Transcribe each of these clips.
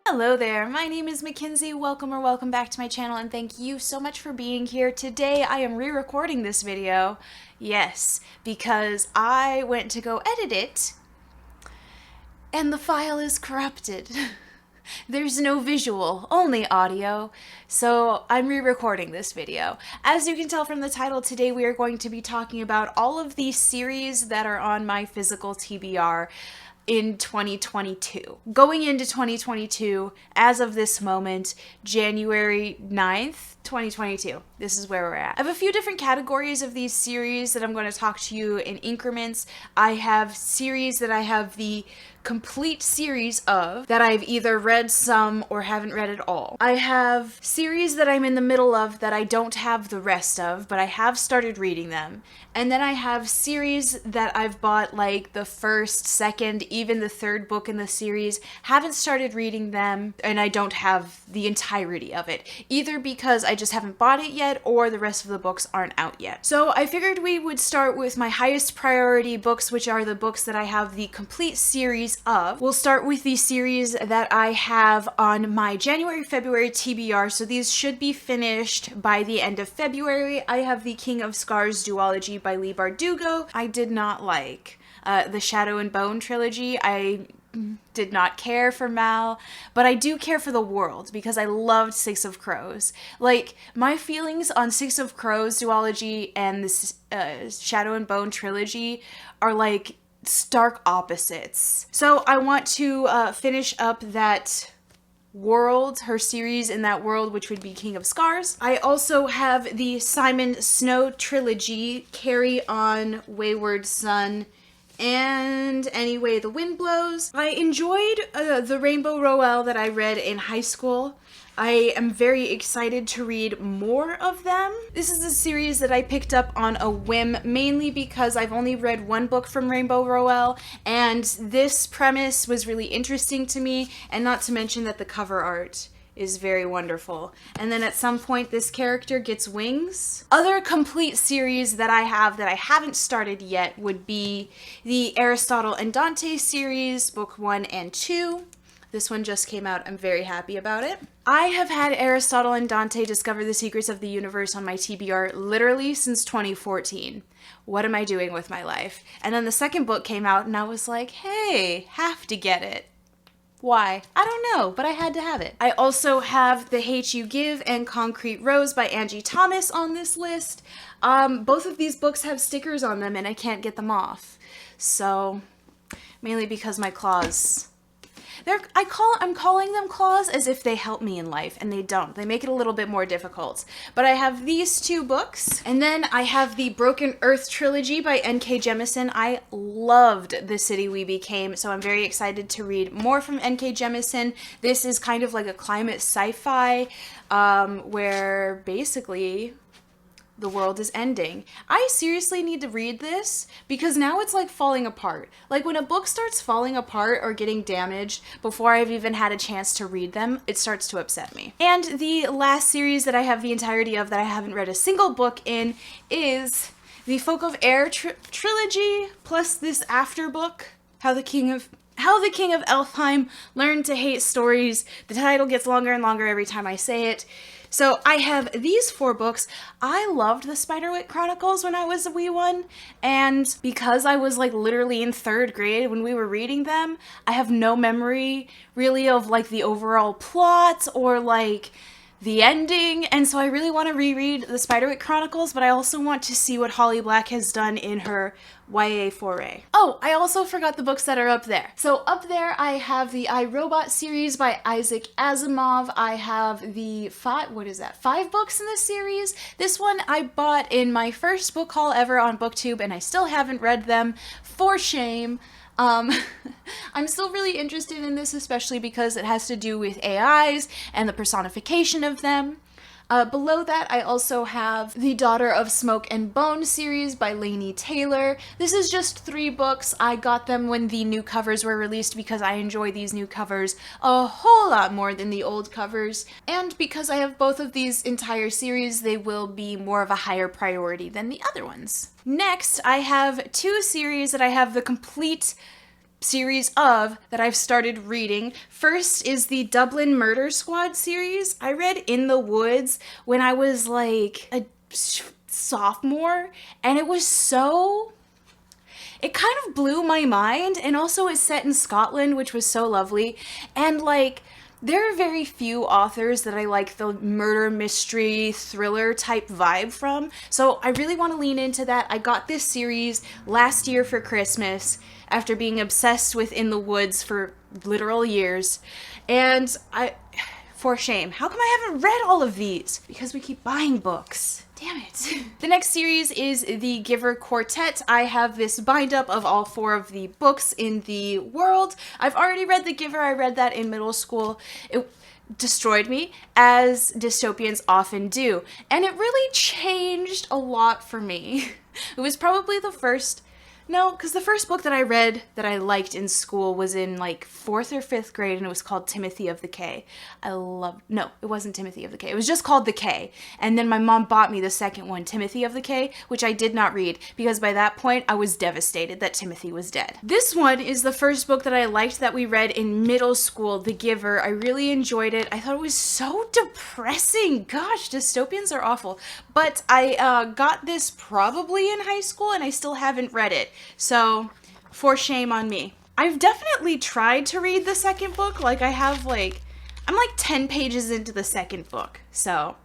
Hello there, my name is Mackenzie. Welcome back to my channel, and thank you so much for being here. Today I am re-recording this video. Yes, because I went to go edit it and the file is corrupted. There's no visual, only audio, so I'm re-recording this video. As you can tell from the title, today we are going to be talking about all of the series that are on my physical TBR in 2022. Going into 2022, as of this moment, January 9th, 2022. This is where we're at. I have a few different categories of these series that I'm going to talk to you in increments. I have series that I have the complete series of that I've either read some or haven't read at all. I have series that I'm in the middle of that I don't have the rest of, but I have started reading them. And then I have series that I've bought like the first, second, even the third book in the series, haven't started reading them, and I don't have the entirety of it, either because I just haven't bought it yet or the rest of the books aren't out yet. So I figured we would start with my highest priority books, which are the books that I have the complete series of. We'll start with the series that I have on my January-February TBR, so these should be finished by the end of February. I have the King of Scars duology by Leigh Bardugo. I did not like the Shadow and Bone trilogy. I did not care for Mal, but I do care for the world because I loved Six of Crows. Like, my feelings on Six of Crows duology and this Shadow and Bone trilogy are like stark opposites. So I want to finish up that world, her series in that world, which would be King of Scars. I also have the Simon Snow trilogy, Carry On, Wayward Son, and Any Way the Wind Blows. I enjoyed the Rainbow Rowell that I read in high school. I am very excited to read more of them. This is a series that I picked up on a whim, mainly because I've only read one book from Rainbow Rowell, and this premise was really interesting to me, and not to mention that the cover art is very wonderful. And then at some point this character gets wings. Other complete series that I have that I haven't started yet would be the Aristotle and Dante series, book 1 and 2. This one just came out. I'm very happy about it. I have had Aristotle and Dante discover the secrets of the universe on my TBR literally since 2014. What am I doing with my life? And then the second book came out and I was like, hey, have to get it. Why? I don't know, but I had to have it. I also have The Hate You Give and Concrete Rose by Angie Thomas on this list. Both of these books have stickers on them and I can't get them off. So, mainly because my claws... I'm calling them claws as if they help me in life, and they don't. They make it a little bit more difficult. But I have these two books, and then I have the Broken Earth trilogy by N.K. Jemisin. I loved The City We Became, so I'm very excited to read more from N.K. Jemisin. This is kind of like a climate sci-fi, where basically the world is ending. I seriously need to read this because now it's like falling apart. Like when a book starts falling apart or getting damaged before I've even had a chance to read them, it starts to upset me. And the last series that I have the entirety of that I haven't read a single book in is the Folk of Air trilogy plus this after book, How the King of Elfheim Learned to Hate Stories. The title gets longer and longer every time I say it. So I have these 4 books. I loved the Spiderwick Chronicles when I was a wee one, and because I was like literally in 3rd grade when we were reading them, I have no memory really of like the overall plot or like the ending, and so I really want to reread the Spiderwick Chronicles, but I also want to see what Holly Black has done in her YA foray. Oh, I also forgot the books that are up there. So up there I have the I, Robot series by Isaac Asimov. I have the 5 books in this series. This one I bought in my first book haul ever on BookTube, and I still haven't read them, for shame. I'm still really interested in this, especially because it has to do with AIs and the personification of them. Below that, I also have the Daughter of Smoke and Bone series by Laini Taylor. This is just 3 books. I got them when the new covers were released because I enjoy these new covers a whole lot more than the old covers. And because I have both of these entire series, they will be more of a higher priority than the other ones. Next, I have 2 series that I have the complete series of that I've started reading. First is the Dublin Murder Squad series. I read In the Woods when I was like a sophomore, and it was so... it kind of blew my mind, and also it's set in Scotland, which was so lovely. And like, there are very few authors that I like the murder mystery thriller type vibe from, so I really want to lean into that. I got this series last year for Christmas after being obsessed with In the Woods for literal years, and for shame, how come I haven't read all of these? Because we keep buying books. Damn it. The next series is The Giver Quartet. I have this bind up of all 4 of the books in the world. I've already read The Giver. I read that in middle school. It destroyed me, as dystopians often do. And it really changed a lot for me. It was probably the first... no, because the first book that I read that I liked in school was in like 4th or 5th grade, and it was called Timothy of the K. No, it wasn't Timothy of the K. It was just called The K. And then my mom bought me the second one, Timothy of the K, which I did not read because by that point I was devastated that Timothy was dead. This one is the first book that I liked that we read in middle school, The Giver. I really enjoyed it. I thought it was so depressing. Gosh, dystopians are awful. But I got this probably in high school and I still haven't read it. So, for shame on me. I've definitely tried to read the second book. Like, I'm like 10 pages into the second book. So,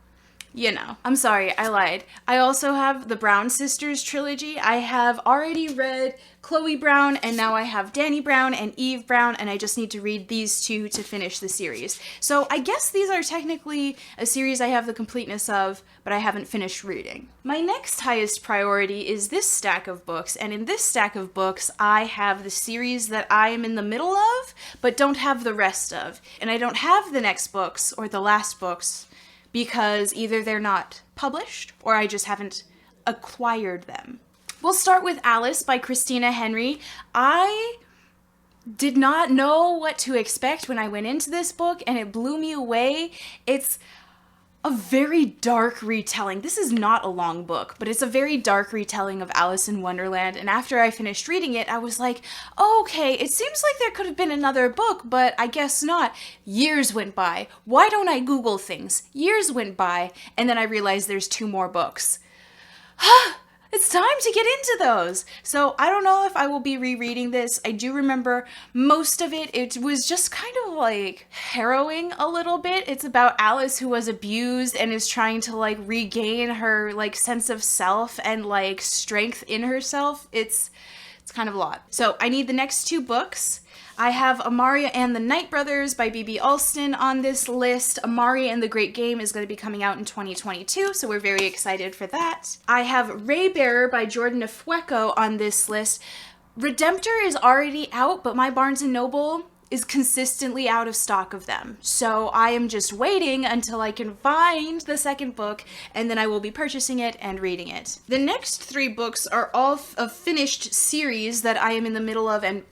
you know. I'm sorry, I lied. I also have the Brown Sisters trilogy. I have already read Chloe Brown, and now I have Danny Brown and Eve Brown, and I just need to read these 2 to finish the series. So I guess these are technically a series I have the completeness of, but I haven't finished reading. My next highest priority is this stack of books, and in this stack of books, I have the series that I am in the middle of, but don't have the rest of. And I don't have the next books, or the last books, because either they're not published, or I just haven't acquired them. We'll start with Alice by Christina Henry. I did not know what to expect when I went into this book, and it blew me away. It's a very dark retelling. This is not a long book, but it's a very dark retelling of Alice in Wonderland, and after I finished reading it, I was like, oh, okay, it seems like there could have been another book, but I guess not. Years went by. Why don't I Google things? Years went by, and then I realized there's 2 more books. It's time to get into those. So I don't know if I will be rereading this. I do remember most of it. It was just kind of like harrowing a little bit. It's about Alice who was abused and is trying to like regain her like sense of self and like strength in herself. It's kind of a lot. So I need the next 2 books. I have Amaria and the Night Brothers by B.B. Alston on this list. Amaria and the Great Game is going to be coming out in 2022, so we're very excited for that. I have Raybearer by Jordan Afueco on this list. Redemptor is already out, but my Barnes & Noble is consistently out of stock of them. So I am just waiting until I can find the second book, and then I will be purchasing it and reading it. The next 3 books are all a finished series that I am in the middle of and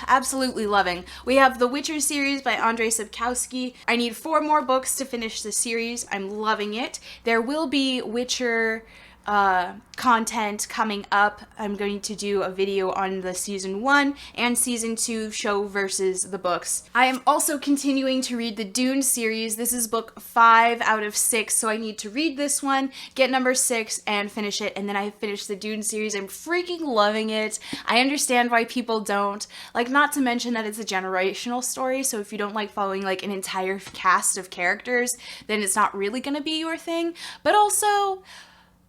absolutely loving. We have the Witcher series by Andrzej Sapkowski. I need 4 more books to finish the series. I'm loving it. There will be Witcher content coming up. I'm going to do a video on the season 1 and season 2 show versus the books. I am also continuing to read the Dune series. This is book 5 out of 6, so I need to read this one, get number 6, and finish it, and then I finish the Dune series. I'm freaking loving it. I understand why people don't. Like, not to mention that it's a generational story, so if you don't like following like an entire cast of characters, then it's not really gonna be your thing. But also,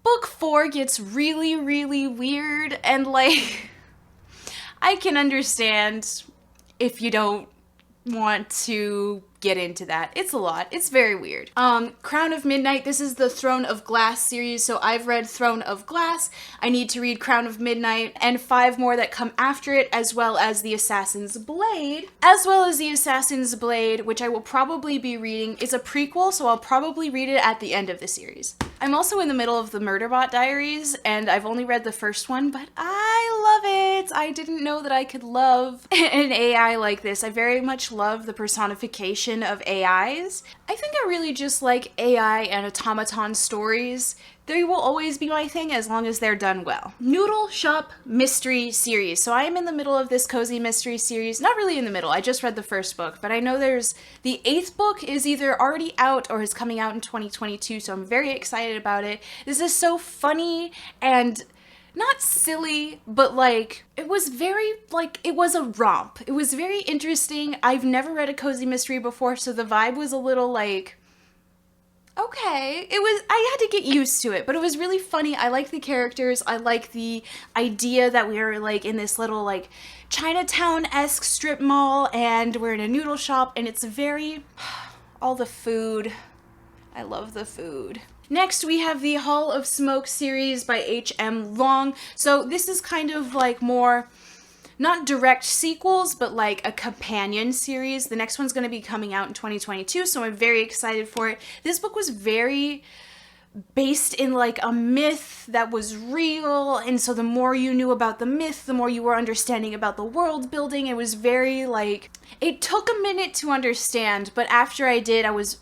book 4 gets really, really weird, and like, I can understand if you don't want to get into that. It's a lot. It's very weird. Crown of Midnight, this is the Throne of Glass series, so I've read Throne of Glass. I need to read Crown of Midnight, and 5 more that come after it, as well as The Assassin's Blade. Which I will probably be reading. It's a prequel, so I'll probably read it at the end of the series. I'm also in the middle of the Murderbot Diaries, and I've only read the first one, but I love it! I didn't know that I could love an AI like this. I very much love the personification collection of AIs. I think I really just like AI and automaton stories. They will always be my thing as long as they're done well. Noodle Shop Mystery Series. So I am in the middle of this cozy mystery series. Not really in the middle, I just read the first book, but I know there's the 8th book is either already out or is coming out in 2022, so I'm very excited about it. This is so funny and not silly, but like, it was very, like, it was a romp. It was very interesting. I've never read a cozy mystery before, so the vibe was a little like, okay. I had to get used to it, but it was really funny. I like the characters. I like the idea that we were like in this little like Chinatown-esque strip mall and we're in a noodle shop and it's very, all the food. I love the food. Next, we have the Hall of Smoke series by H.M. Long. So this is kind of like more, not direct sequels, but like a companion series. The next one's going to be coming out in 2022, so I'm very excited for it. This book was very based in like a myth that was real, and so the more you knew about the myth, the more you were understanding about the world building. It was very like, it took a minute to understand, but after I did, it was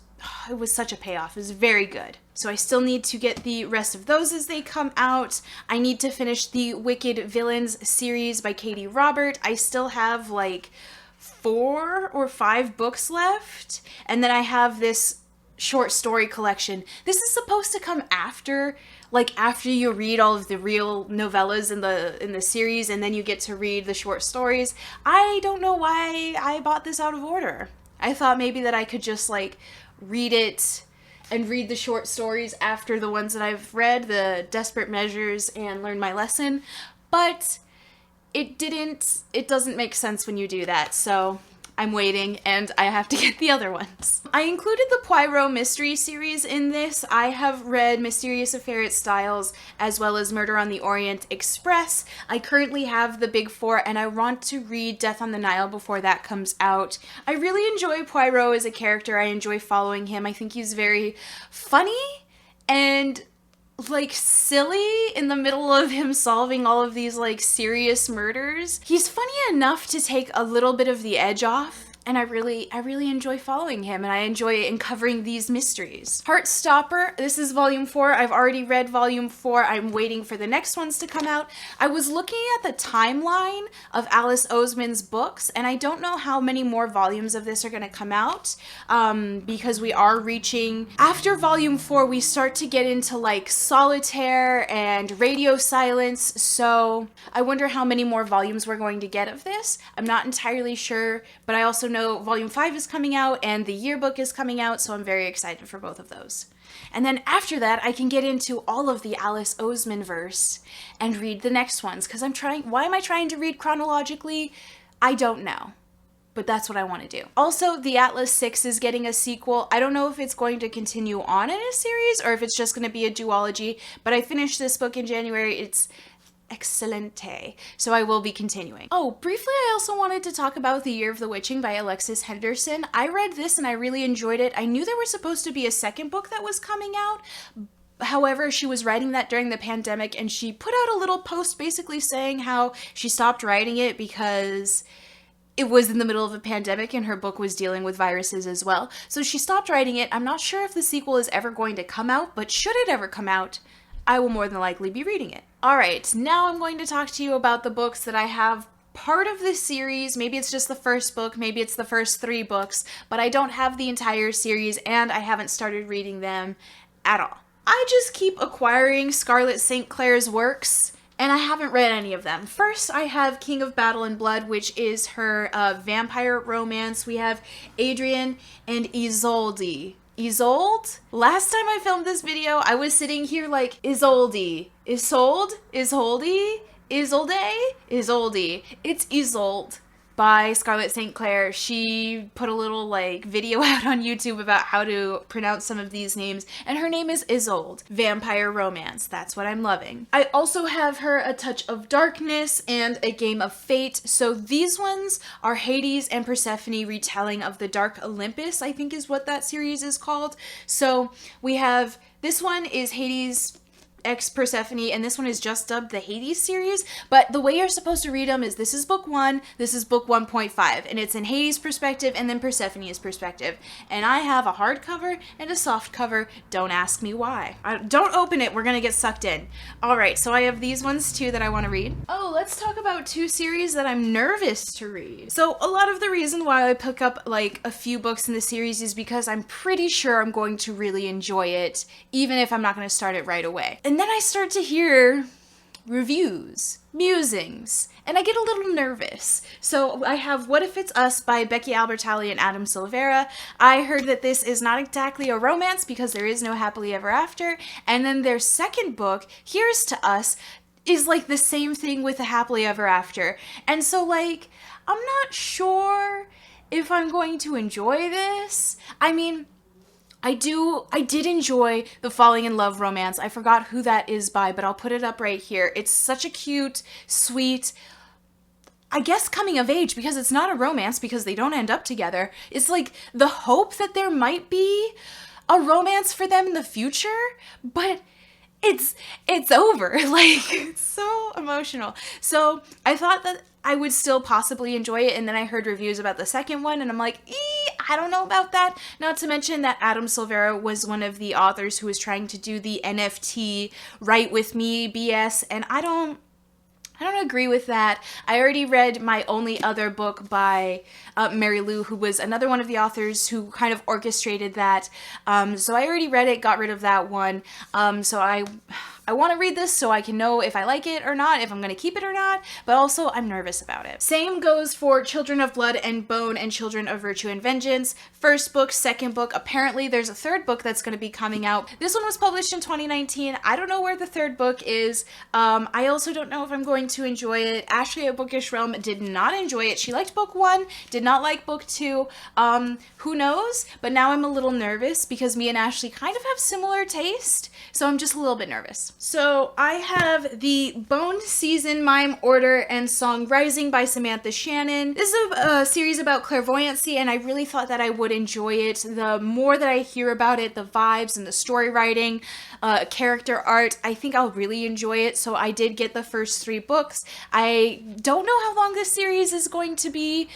such a payoff. It was very good. So I still need to get the rest of those as they come out. I need to finish the Wicked Villains series by Katie Robert. I still have like 4 or 5 books left. And then I have this short story collection. This is supposed to come after, like after you read all of the real novellas in the series, and then you get to read the short stories. I don't know why I bought this out of order. I thought maybe that I could just like read it and read the short stories after the ones that I've read, the Desperate Measures and Learn My Lesson, but it doesn't make sense when you do that, so I'm waiting and I have to get the other ones. I included the Poirot mystery series in this. I have read Mysterious Affair at Styles as well as Murder on the Orient Express. I currently have the big 4 and I want to read Death on the Nile before that comes out. I really enjoy Poirot as a character. I enjoy following him. I think he's very funny and like silly in the middle of him solving all of these like serious murders. He's funny enough to take a little bit of the edge off, and I really enjoy following him, and I enjoy uncovering these mysteries. Heartstopper, this is volume 4. I've already read volume 4. I'm waiting for the next ones to come out. I was looking at the timeline of Alice Oseman's books, and I don't know how many more volumes of this are going to come out, because we are reaching, after volume 4, we start to get into like Solitaire and Radio Silence, so I wonder how many more volumes we're going to get of this. I'm not entirely sure, but I also know volume 5 is coming out and the yearbook is coming out, so I'm very excited for both of those. And then after that, I can get into all of the Alice Oseman verse and read the next ones, because why am I trying to read chronologically? I don't know, but that's what I want to do. Also, the Atlas 6 is getting a sequel. I don't know if it's going to continue on in a series or if it's just going to be a duology, but I finished this book in January. It's excellente, so I will be continuing. Oh, briefly, I also wanted to talk about The Year of the Witching by Alexis Henderson. I read this and I really enjoyed it. I knew there was supposed to be a second book that was coming out. However, she was writing that during the pandemic, and she put out a little post basically saying how she stopped writing it because it was in the middle of a pandemic and her book was dealing with viruses as well. So she stopped writing it. I'm not sure if the sequel is ever going to come out, but should it ever come out, I will more than likely be reading it. Alright, now I'm going to talk to you about the books that I have part of this series. Maybe it's just the first book, maybe it's the first 3 books, but I don't have the entire series and I haven't started reading them at all. I just keep acquiring Scarlett St. Clair's works, and I haven't read any of them. First, I have King of Battle and Blood, which is her vampire romance. We have Adrian and Isolde. Isolde? Last time I filmed this video, I was sitting here like, Isolde. Isolde? Isolde? Isolde? Isolde. It's Isolde by Scarlett St. Clair. She put a little like video out on YouTube about how to pronounce some of these names, and her name is Isolde. Vampire romance. That's what I'm loving. I also have her A Touch of Darkness and A Game of Fate. So these ones are Hades and Persephone retelling of the Dark Olympus, I think is what that series is called. So we have, this one is Hades X Persephone, and this one is just dubbed the Hades series, but the way you're supposed to read them is this is book 1, this is book 1.5, and it's in Hades' perspective and then Persephone's perspective. And I have a hardcover and a soft cover. Don't ask me why. Don't open it, we're gonna get sucked in. Alright, so I have these ones too that I want to read. Oh, let's talk about 2 series that I'm nervous to read. So a lot of the reason why I pick up like a few books in the series is because I'm pretty sure I'm going to really enjoy it, even if I'm not going to start it right away. And then I start to hear reviews, musings, and I get a little nervous. So I have What If It's Us by Becky Albertalli and Adam Silvera. I heard that this is not exactly a romance because there is no happily ever after. And then their second book, Here's to Us, is like the same thing with a happily ever after. And so like, I'm not sure if I'm going to enjoy this. I mean, I did enjoy the Falling in Love romance. I forgot who that is by, but I'll put it up right here. It's such a cute, sweet, I guess coming of age, because it's not a romance because they don't end up together. It's like the hope that there might be a romance for them in the future, but it's over. Like, it's so emotional. So I thought that I would still possibly enjoy it, and then I heard reviews about the second one, and I'm like, I don't know about that. Not to mention that Adam Silvera was one of the authors who was trying to do the NFT Write With Me BS, and I don't agree with that. I already read my only other book by Mary Lou, who was another one of the authors who kind of orchestrated that. So I already read it, got rid of that one. So I want to read this so I can know if I like it or not, if I'm going to keep it or not, but also I'm nervous about it. Same goes for Children of Blood and Bone and Children of Virtue and Vengeance. First book, second book. Apparently there's a third book that's going to be coming out. This one was published in 2019. I don't know where the third book is. I also don't know if I'm going to enjoy it. Ashley at Bookish Realm did not enjoy it. She liked book 1, did not like book 2. Who knows? But now I'm a little nervous because me and Ashley kind of have similar taste, so I'm just a little bit nervous. So I have the Bone Season Mime Order and Song Rising by Samantha Shannon. This is a series about clairvoyancy, and I really thought that I would enjoy it. The more that I hear about it, the vibes and the story writing, character art, I think I'll really enjoy it. So I did get the first 3 books. I don't know how long this series is going to be,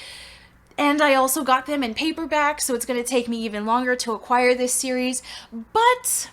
and I also got them in paperback, so it's going to take me even longer to acquire this series, but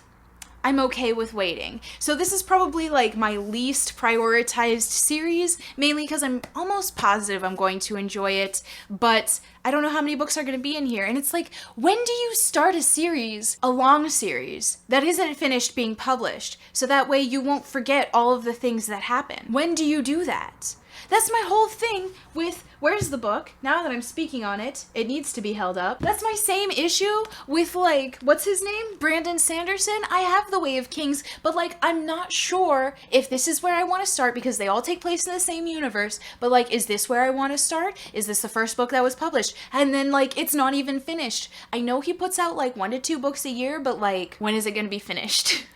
I'm okay with waiting. So this is probably like my least prioritized series, mainly because I'm almost positive I'm going to enjoy it, but I don't know how many books are going to be in here. And it's like, when do you start a series, a long series, that isn't finished being published? So that way you won't forget all of the things that happen. When do you do that? That's my whole thing with, where's the book? Now that I'm speaking on it, it needs to be held up. That's my same issue with, like, what's his name? Brandon Sanderson? I have The Way of Kings, but, like, I'm not sure if this is where I want to start because they all take place in the same universe, but, like, is this where I want to start? Is this the first book that was published? And then, like, it's not even finished. I know he puts out, like, 1 to 2 books a year, but, like, when is it going to be finished?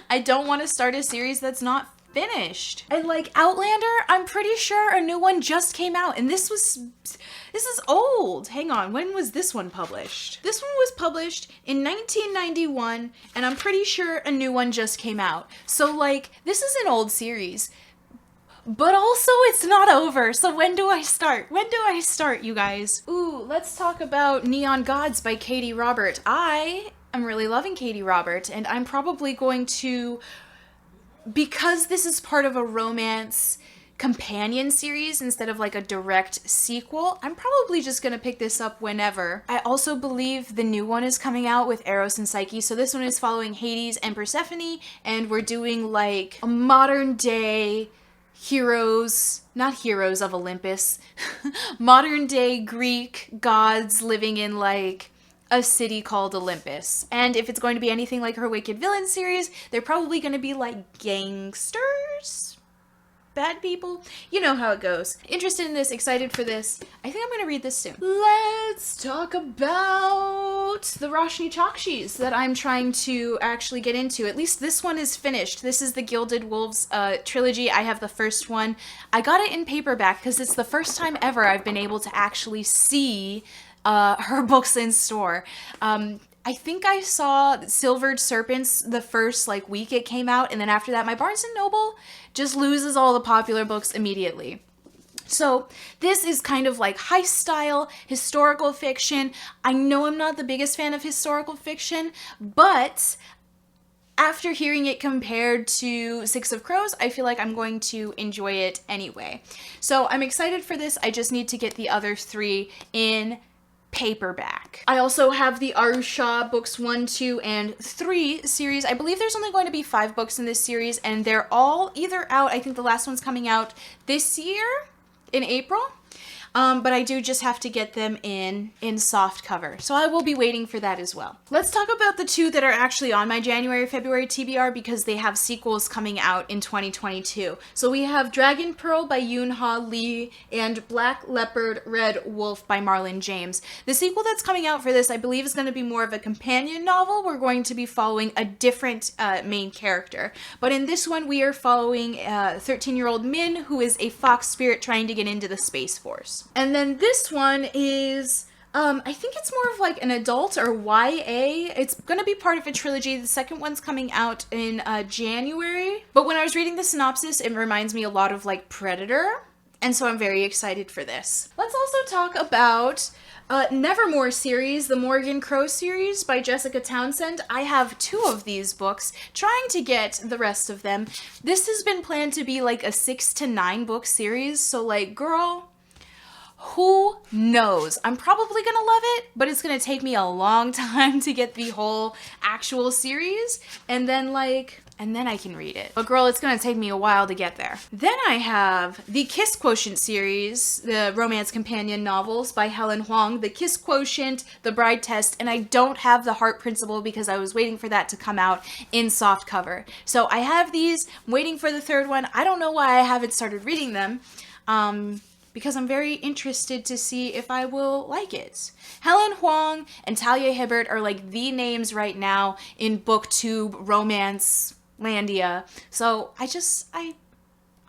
I don't want to start a series that's not finished. And like Outlander, I'm pretty sure a new one just came out, and this is old. Hang on, when was this one published? This one was published in 1991, and I'm pretty sure a new one just came out. So like, this is an old series, but also it's not over. So when do I start? When do I start, you guys? Ooh, let's talk about Neon Gods by Katie Robert. I am really loving Katie Robert, and I'm probably going to, because this is part of a romance companion series instead of like a direct sequel, I'm probably just gonna pick this up whenever. I also believe the new one is coming out with Eros and Psyche, so this one is following Hades and Persephone, and we're doing like a modern day heroes, not heroes of Olympus, modern day Greek gods living in like a city called Olympus. And if it's going to be anything like her Wicked Villain series, they're probably going to be like gangsters? Bad people? You know how it goes. Interested in this, excited for this. I think I'm going to read this soon. Let's talk about the Roshni Chakshis that I'm trying to actually get into. At least this one is finished. This is the Gilded Wolves trilogy. I have the first one. I got it in paperback because it's the first time ever I've been able to actually see her books in store. I think I saw Silvered Serpents the first like week it came out, and then after that my Barnes & Noble just loses all the popular books immediately. So this is kind of like heist style historical fiction. I know I'm not the biggest fan of historical fiction, but after hearing it compared to Six of Crows, I feel like I'm going to enjoy it anyway. So I'm excited for this. I just need to get the other 3 in paperback. I also have the Arusha books 1, 2, and 3 series. I believe there's only going to be 5 books in this series, and they're all either out. I think the last one's coming out this year in April. But I do just have to get them in soft cover. So I will be waiting for that as well. Let's talk about the 2 that are actually on my January-February TBR because they have sequels coming out in 2022. So we have Dragon Pearl by Yoon-Ha Lee and Black Leopard Red Wolf by Marlon James. The sequel that's coming out for this, I believe, is going to be more of a companion novel. We're going to be following a different main character. But in this one, we are following 13-year-old Min, who is a fox spirit trying to get into the Space Force. And then this one is, I think it's more of like an adult or YA. It's going to be part of a trilogy. The second one's coming out in January. But when I was reading the synopsis, it reminds me a lot of like Predator. And so I'm very excited for this. Let's also talk about Nevermore series, the Morgan Crow series by Jessica Townsend. I have 2 of these books, trying to get the rest of them. This has been planned to be like a 6 to 9 book series. So like, girl, who knows? I'm probably gonna love it, but it's gonna take me a long time to get the whole actual series, and then I can read it. But girl, it's gonna take me a while to get there. Then I have the Kiss Quotient series, the romance companion novels by Helen Huang, the Kiss Quotient, the Bride Test, and I don't have the Heart Principle because I was waiting for that to come out in soft cover. So I have these, I'm waiting for the 3rd one. I don't know why I haven't started reading them. Because I'm very interested to see if I will like it. Helen Huang and Talia Hibbert are like the names right now in booktube romance landia. So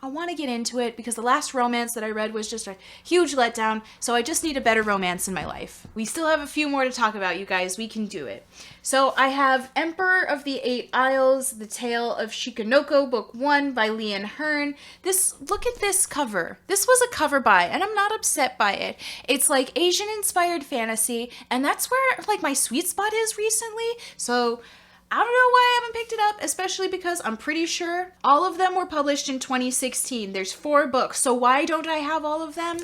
I want to get into it because the last romance that I read was just a huge letdown, so I just need a better romance in my life. We still have a few more to talk about, you guys. We can do it. So I have Emperor of the Eight Isles, The Tale of Shikanoko, Book 1 by Leanne Hearn. Look at this cover. This was a cover buy, and I'm not upset by it. It's like Asian-inspired fantasy, and that's where like my sweet spot is recently, so I don't know why I haven't picked it up, especially because I'm pretty sure all of them were published in 2016. There's 4 books, so why don't I have all of them?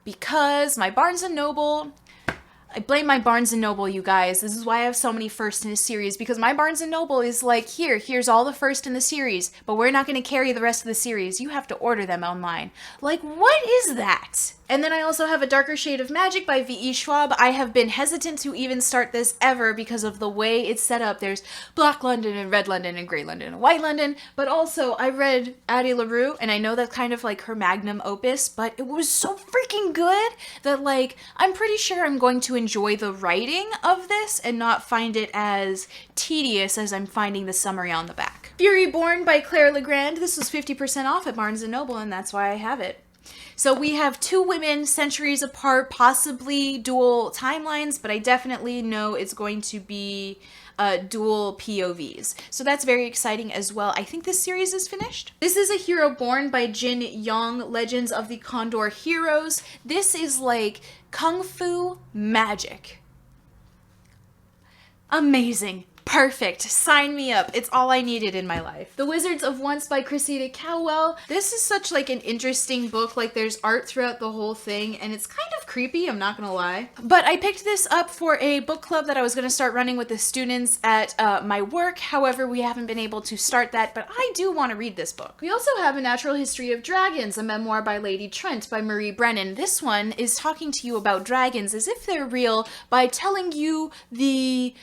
Because my Barnes & Noble, I blame my Barnes & Noble, you guys. This is why I have so many first in a series, because my Barnes & Noble is like, here's all the first in the series, but we're not going to carry the rest of the series. You have to order them online. Like, what is that? And then I also have A Darker Shade of Magic by V.E. Schwab. I have been hesitant to even start this ever because of the way it's set up. There's Black London and Red London and Grey London and White London. But also, I read Addie LaRue, and I know that's kind of like her magnum opus, but it was so freaking good that, like, I'm pretty sure I'm going to enjoy the writing of this and not find it as tedious as I'm finding the summary on the back. Fury Born by Claire Legrand. This was 50% off at Barnes & Noble, and that's why I have it. So we have 2 women centuries apart, possibly dual timelines, but I definitely know it's going to be dual POVs. So that's very exciting as well. I think this series is finished. This is A Hero Born by Jin Yong, Legends of the Condor Heroes. This is like Kung Fu magic. Amazing. Perfect. Sign me up. It's all I needed in my life. The Wizards of Once by Cressida Cowell. This is such like an interesting book. Like there's art throughout the whole thing and it's kind of creepy, I'm not gonna lie. But I picked this up for a book club that I was gonna start running with the students at my work. However, we haven't been able to start that, but I do want to read this book. We also have A Natural History of Dragons, a memoir by Lady Trent by Marie Brennan. This one is talking to you about dragons as if they're real by telling you the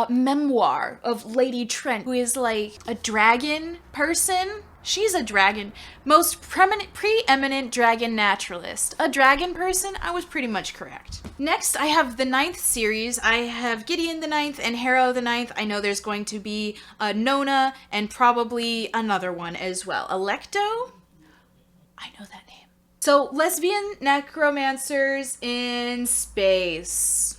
memoir of Lady Trent, who is like a dragon person. She's a dragon. Most preeminent dragon naturalist. A dragon person? I was pretty much correct. Next, I have the 9th series. I have Gideon the 9th and Harrow the 9th. I know there's going to be a Nona and probably another one as well. Electo? I know that name. So, lesbian necromancers in space.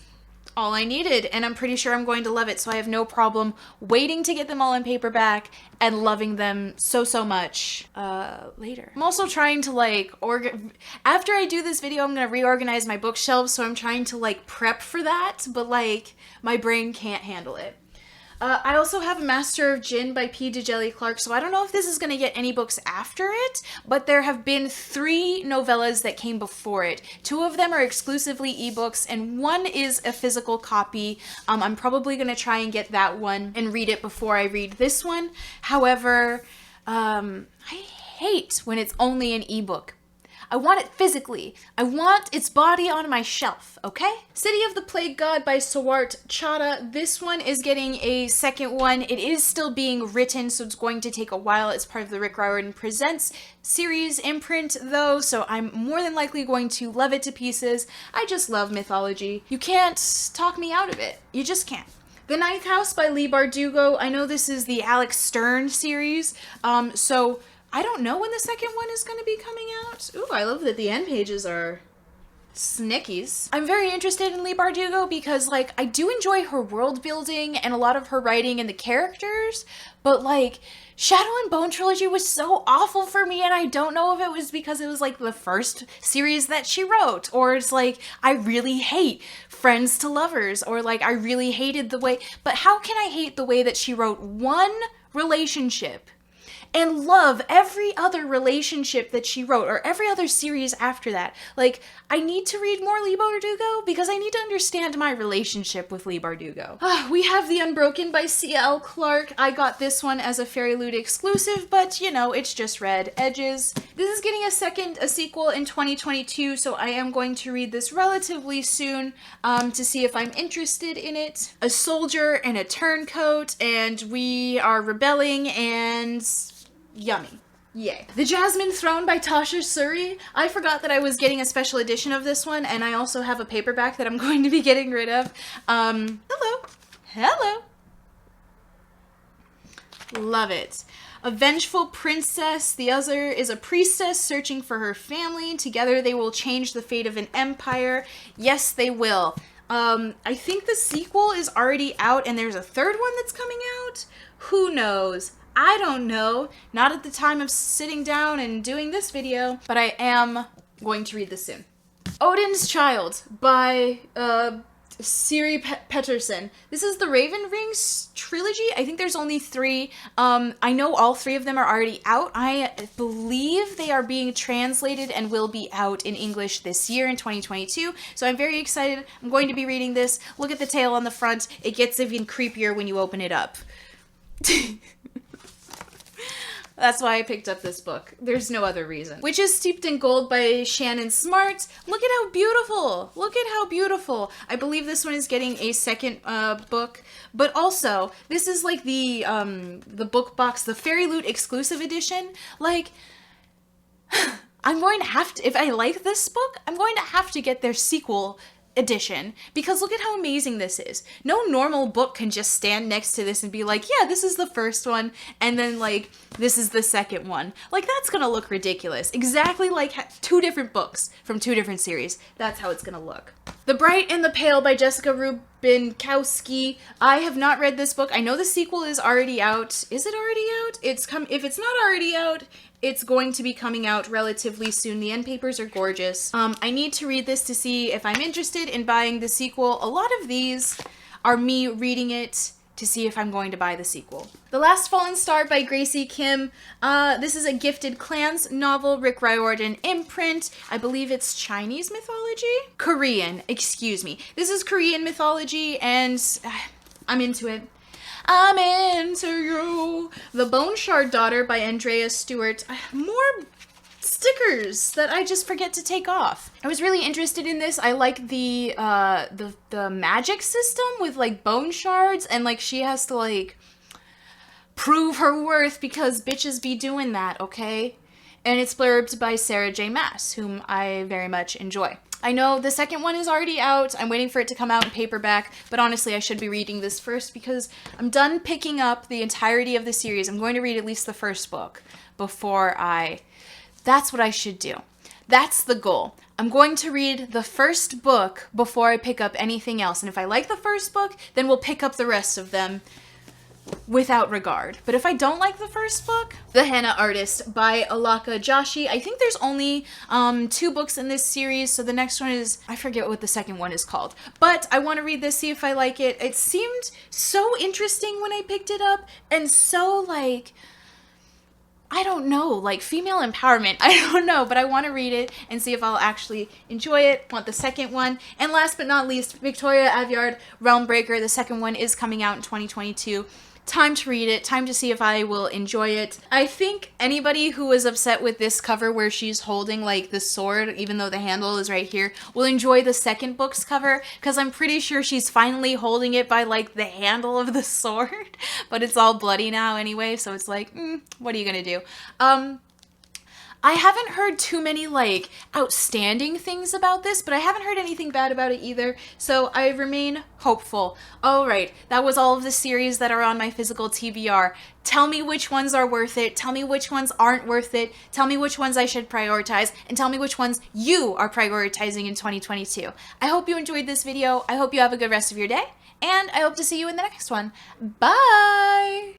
all I needed, and I'm pretty sure I'm going to love it, so I have no problem waiting to get them all in paperback and loving them so much later. I'm also trying to like after I do this video, I'm gonna reorganize my bookshelves, so I'm trying to like prep for that, but like my brain can't handle it. I also have Master of Jinn by P. Djeli Clark, so I don't know if this is going to get any books after it, but there have been 3 novellas that came before it. 2 of them are exclusively ebooks, and 1 is a physical copy. I'm probably going to try and get that one and read it before I read this one. However, I hate when it's only an ebook. I want it physically. I want its body on my shelf, okay? City of the Plague God by Sawart Chada. This one is getting a second one. It is still being written, so it's going to take a while. It's part of the Rick Riordan Presents series imprint, though, so I'm more than likely going to love it to pieces. I just love mythology. You can't talk me out of it. You just can't. The Ninth House by Leigh Bardugo. I know this is the Alex Stern series, so I don't know when the second one is going to be coming out. Ooh, I love that the end pages are snickies. I'm very interested in Leigh Bardugo because, like, I do enjoy her world building and a lot of her writing and the characters, but, like, Shadow and Bone trilogy was so awful for me, and I don't know if it was because it was, like, the first series that she wrote, or it's like, I really hate Friends to Lovers, or, like, I really hated the way, but how can I hate the way that she wrote one relationship and love every other relationship that she wrote, or every other series after that? Like, I need to read more Leigh Bardugo because I need to understand my relationship with Leigh Bardugo. We have The Unbroken by C.L. Clark. I got this one as a Fairy Loot exclusive, but you know, it's just red edges. This is getting a sequel in 2022, so I am going to read this relatively soon to see if I'm interested in it. A soldier and a turncoat, and we are rebelling, and yummy. Yay. The Jasmine Throne by Tasha Suri. I forgot that I was getting a special edition of this one, and I also have a paperback that I'm going to be getting rid of. Hello. Hello. Love it. A vengeful princess. The other is a priestess searching for her family. Together they will change the fate of an empire. Yes, they will. I think the sequel is already out, and there's a third one that's coming out. Who knows? I don't know. Not at the time of sitting down and doing this video, but I am going to read this soon. Odin's Child by Siri Petterson. This is the Raven Rings trilogy. I think there's only 3. I know all 3 of them are already out. I believe they are being translated and will be out in English this year in 2022. So I'm very excited. I'm going to be reading this. Look at the tail on the front. It gets even creepier when you open it up. That's why I picked up this book. There's no other reason. Witches Steeped in Gold by Shannon Smart. Look at how beautiful. Look at how beautiful. I believe this one is getting a second book, but also this is like the book box, the Fairy Loot exclusive edition. Like, I'm going to have to, if I like this book, I'm going to have to get their sequel edition, because look at how amazing this is. No normal book can just stand next to this and be like, yeah, this is the first one, and then like, this is the second one. Like, that's gonna look ridiculous. Exactly like 2 different books from 2 different series. That's how it's gonna look. The Bright and the Pale by Jessica Rubinkowski. I have not read this book. I know the sequel is already out. Is it already out? If it's not already out, it's going to be coming out relatively soon. The end papers are gorgeous. I need to read this to see if I'm interested in buying the sequel. A lot of these are me reading it to see if I'm going to buy the sequel. The Last Fallen Star by Gracie Kim. This is a Gifted Clans novel, Rick Riordan imprint. I believe it's Chinese mythology? Korean, excuse me. This is Korean mythology, and I'm into it. I'm into you. The Bone Shard Daughter by Andrea Stewart. More stickers that I just forget to take off. I was really interested in this. I like the magic system with like bone shards, and like she has to like prove her worth because bitches be doing that, okay? And it's blurbed by Sarah J. Maas, whom I very much enjoy. I know the second one is already out. I'm waiting for it to come out in paperback, but honestly, I should be reading this first because I'm done picking up the entirety of the series. I'm going to read at least the first book before that's what I should do. That's the goal. I'm going to read the first book before I pick up anything else. And if I like the first book, then we'll pick up the rest of them without regard. But if I don't like the first book, The Henna Artist by Alaka Joshi. I think there's only 2 books in this series, so the next one is, I forget what the second one is called. But I want to read this, see if I like it. It seemed so interesting when I picked it up, and so like, I don't know, like female empowerment. I don't know, but I want to read it and see if I'll actually enjoy it. Want the second one. And last but not least, Victoria Aveyard, Realm Breaker. The second one is coming out in 2022. Time to read it, time to see if I will enjoy it. I think anybody who was upset with this cover where she's holding like the sword, even though the handle is right here, will enjoy the second book's cover, because I'm pretty sure she's finally holding it by like the handle of the sword, but it's all bloody now anyway, so it's like, what are you gonna do? I haven't heard too many like outstanding things about this, but I haven't heard anything bad about it either, so I remain hopeful. Alright, that was all of the series that are on my physical TBR. Tell me which ones are worth it, tell me which ones aren't worth it, tell me which ones I should prioritize, and tell me which ones you are prioritizing in 2022. I hope you enjoyed this video, I hope you have a good rest of your day, and I hope to see you in the next one. Bye!